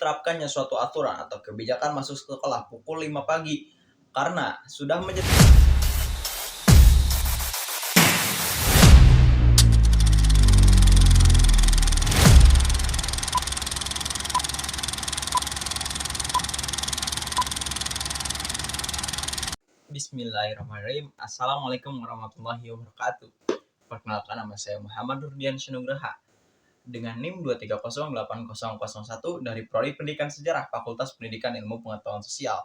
diterapkannya suatu aturan atau kebijakan masuk sekolah pukul 5 pagi karena sudah menjadi Bismillahirrahmanirrahim. Assalamualaikum warahmatullahi wabarakatuh. Perkenalkan, nama saya Muhammad Nurdian Sinugraha dengan NIM 2308001 dari Prodi Pendidikan Sejarah Fakultas Pendidikan Ilmu Pengetahuan Sosial.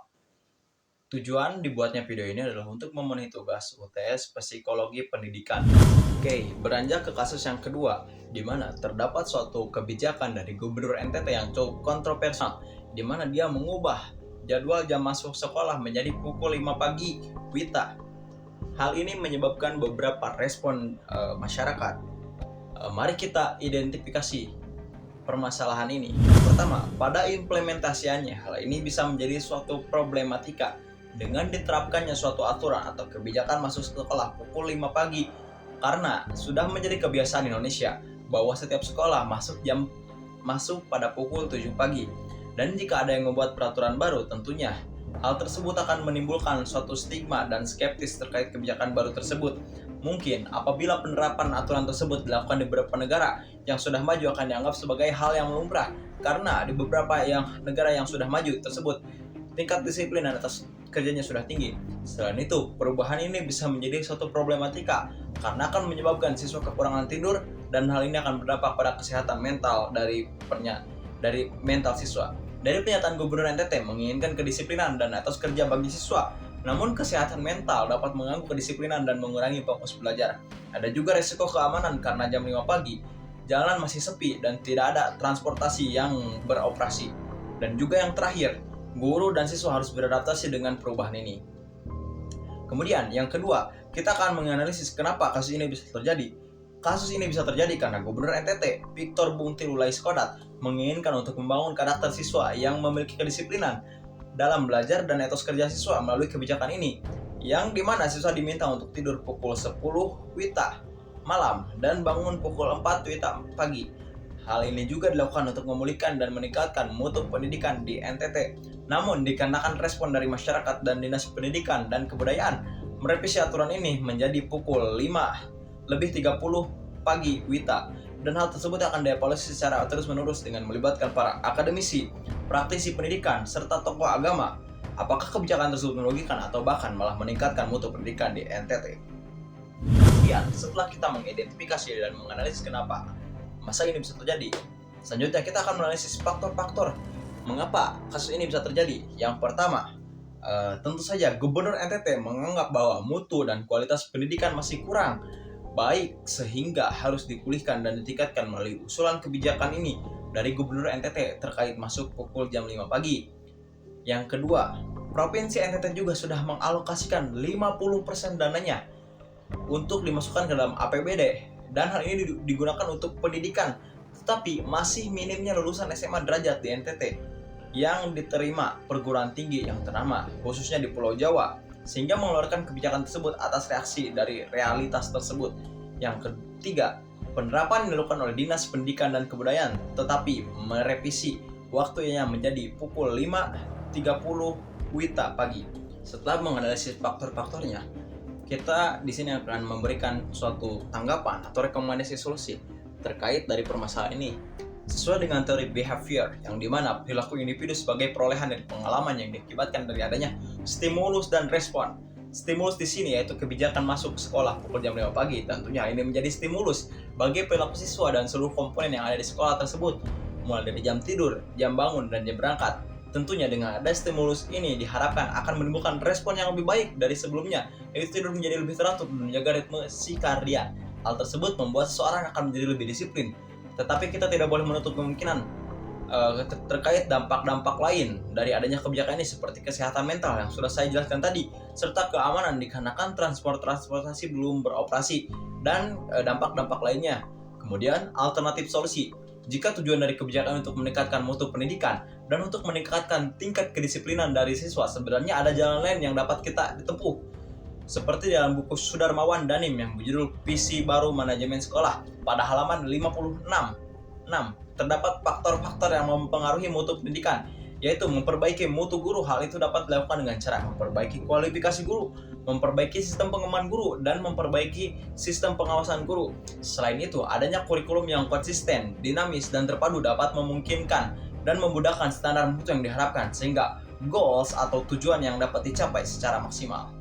Tujuan dibuatnya video ini adalah untuk memenuhi tugas UTS Psikologi Pendidikan. Oke, beranjak ke kasus yang kedua, di mana terdapat suatu kebijakan dari Gubernur NTT yang cukup kontroversial, di mana dia mengubah jadwal jam masuk sekolah menjadi pukul 5 pagi WITA. Hal ini menyebabkan beberapa respon masyarakat. Mari kita identifikasi permasalahan ini. Pertama, pada implementasiannya, hal ini bisa menjadi suatu problematika dengan diterapkannya suatu aturan atau kebijakan masuk sekolah pukul 5 pagi karena sudah menjadi kebiasaan Indonesia bahwa setiap sekolah masuk pada pukul 7 pagi. Dan jika ada yang membuat peraturan baru, tentunya hal tersebut akan menimbulkan suatu stigma dan skeptis terkait kebijakan baru tersebut. Mungkin apabila penerapan aturan tersebut dilakukan di beberapa negara yang sudah maju akan dianggap sebagai hal yang lumrah, karena di beberapa negara yang sudah maju tersebut tingkat disiplin dan atas kerjanya sudah tinggi. Selain itu, perubahan ini bisa menjadi suatu problematika karena akan menyebabkan siswa kekurangan tidur dan hal ini akan berdampak pada kesehatan mental dari mental siswa. Dari pernyataan Gubernur NTT menginginkan kedisiplinan dan etos kerja bagi siswa, namun kesehatan mental dapat mengganggu kedisiplinan dan mengurangi fokus belajar. Ada juga risiko keamanan karena jam 5 pagi, jalan masih sepi dan tidak ada transportasi yang beroperasi. Dan juga yang terakhir, guru dan siswa harus beradaptasi dengan perubahan ini. Kemudian yang kedua, kita akan menganalisis kenapa kasus ini bisa terjadi. Kasus ini bisa terjadi karena Gubernur NTT, Victor Bungtilulai Skodat, menginginkan untuk membangun karakter siswa yang memiliki kedisiplinan dalam belajar dan etos kerja siswa melalui kebijakan ini, yang dimana siswa diminta untuk tidur pukul 10 WITA malam dan bangun pukul 4 WITA pagi. Hal ini juga dilakukan untuk memulihkan dan meningkatkan mutu pendidikan di NTT. Namun dikarenakan respon dari masyarakat dan Dinas Pendidikan dan Kebudayaan, merevisi aturan ini menjadi pukul 5:30 pagi WITA, dan hal tersebut akan dievaluasi secara terus-menerus dengan melibatkan para akademisi, praktisi pendidikan, serta tokoh agama. Apakah kebijakan tersebut merugikan atau bahkan malah meningkatkan mutu pendidikan di NTT? Kemudian, setelah kita mengidentifikasi dan menganalisis kenapa masa ini bisa terjadi, selanjutnya kita akan menganalisis faktor-faktor mengapa kasus ini bisa terjadi. Yang pertama, tentu saja Gubernur NTT menganggap bahwa mutu dan kualitas pendidikan masih kurang baik sehingga harus dipulihkan dan ditingkatkan melalui usulan kebijakan ini dari Gubernur NTT terkait masuk pukul jam 5 pagi. Yang kedua, Provinsi NTT juga sudah mengalokasikan 50% dananya untuk dimasukkan ke dalam APBD, dan hal ini digunakan untuk pendidikan, tetapi masih minimnya lulusan SMA derajat di NTT yang diterima perguruan tinggi yang ternama, khususnya di Pulau Jawa, sehingga mengeluarkan kebijakan tersebut atas reaksi dari realitas tersebut. Yang ketiga, penerapan dilakukan oleh Dinas Pendidikan dan Kebudayaan, tetapi merevisi waktunya menjadi pukul 5:30 WITA pagi. Setelah menganalisis faktor-faktornya, kita di sini akan memberikan suatu tanggapan atau rekomendasi solusi terkait dari permasalahan ini sesuai dengan teori behavior, yang dimana perilaku individu sebagai perolehan dari pengalaman yang diakibatkan dari adanya stimulus dan respon. Stimulus di sini yaitu kebijakan masuk sekolah pukul jam 5 pagi. Tentunya ini menjadi stimulus bagi perilaku siswa dan seluruh komponen yang ada di sekolah tersebut, mulai dari jam tidur, jam bangun, dan jam berangkat. Tentunya dengan ada stimulus ini diharapkan akan menimbulkan respon yang lebih baik dari sebelumnya, yaitu tidur menjadi lebih teratur dan menjaga ritme sirkadian. Hal tersebut membuat seseorang akan menjadi lebih disiplin. Tetapi kita tidak boleh menutup kemungkinan terkait dampak-dampak lain dari adanya kebijakan ini, seperti kesehatan mental yang sudah saya jelaskan tadi, serta keamanan dikarenakan transportasi belum beroperasi, dan dampak-dampak lainnya. Kemudian alternatif solusi, jika tujuan dari kebijakan untuk meningkatkan mutu pendidikan dan untuk meningkatkan tingkat kedisiplinan dari siswa, sebenarnya ada jalan lain yang dapat kita ditempuh. Seperti dalam buku Sudarmawan Danim yang berjudul Visi Baru Manajemen Sekolah pada halaman 56. 6. Terdapat faktor-faktor yang mempengaruhi mutu pendidikan, yaitu memperbaiki mutu guru. Hal itu dapat dilakukan dengan cara memperbaiki kualifikasi guru, memperbaiki sistem pengembangan guru, dan memperbaiki sistem pengawasan guru. Selain itu, adanya kurikulum yang konsisten, dinamis, dan terpadu dapat memungkinkan dan memudahkan standar mutu yang diharapkan, sehingga goals atau tujuan yang dapat dicapai secara maksimal.